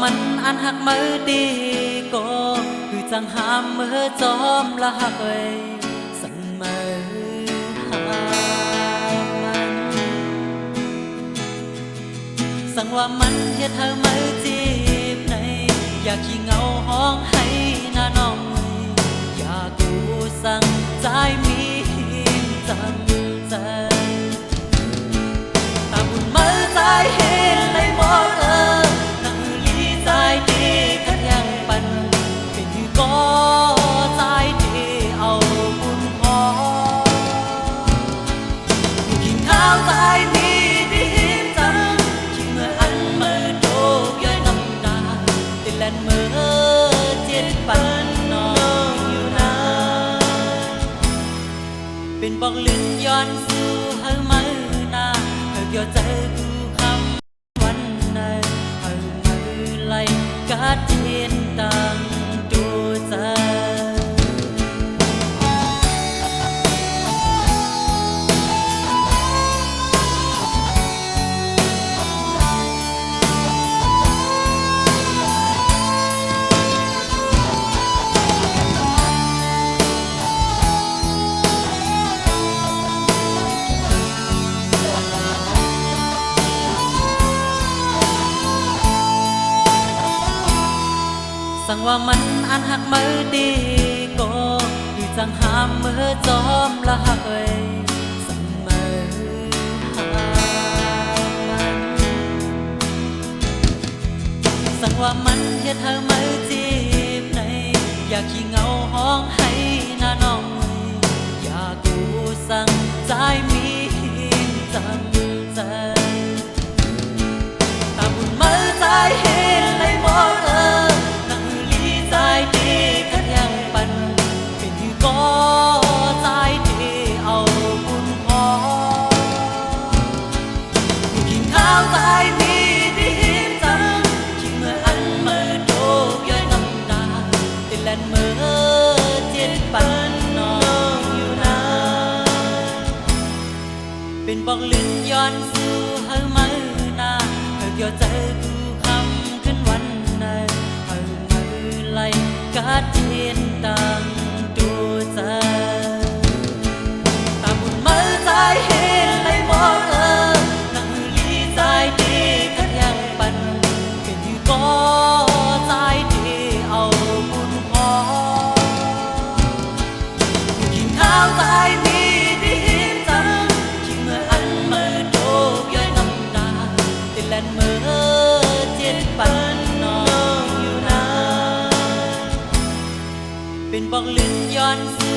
มันอันหักมือดีก็คือจังหามมือจอมละหักเอ้ยสั่งมือหามันสั่งว่ามันเฮ็ดเธอมือจีบในอยากขี้เงาห้องให้หน้าน้องอยากกูสั่งใจมีจำใจตาบุญมือใจเห็นเลยบอกนังลีใจดีคัดยังปันเป็นที่ก็ใจดีเอาบุญพอกินข้าวใจมีดีจังคิดเมื่ออันมือโดกย้อยน้ำตาติดแลนมือเจ็ดปันนอนอยู่นานเป็นบอกลิ้นย้อนสู่เฮามือนาเธอเกี่ยวใจกูคำวันนั้นเฮามือไหลกัดเทียนตังดูใจสั่งว่ามันอันหักมือดีก็คือจังหามมือจอมละหักเอ้ยสั่งมือหามันสั่งว่ามันเฮ็ดเธอมือจีบในอยากขี้เงาห้องให้หน้าน้องอยากกูสั่งใจมีจำใจตาบุญมือใจเห็นเลยบอกใจดีคัดยังปันเป็นที่ก็ใจดีเอาบุญพอกินข้าวใจมีดีจังคิดเมื่ออันมือโดกย้อยน้ำตาติดแลนมือเจ็ดปันนอนอยู่นานเป็นบอกลิ้นย้อนสู่เฮามือนาเธอเกี่ยวใจกูคำขึ้นวันนั้นกัดเทียนตังดูใจตาบุญมือใจเห็นเลยบอกนังลีใจดีคัดยังปันเป็นที่ก็ใจดีเอาบุญพอกินข้าวใจมีดีจังคิดเมื่ออันมือโดกย้อยน้ำตาติดแลนมือเจ็ดปันนอนอยู่นานเป็นบอกลิ้นย้อนสู่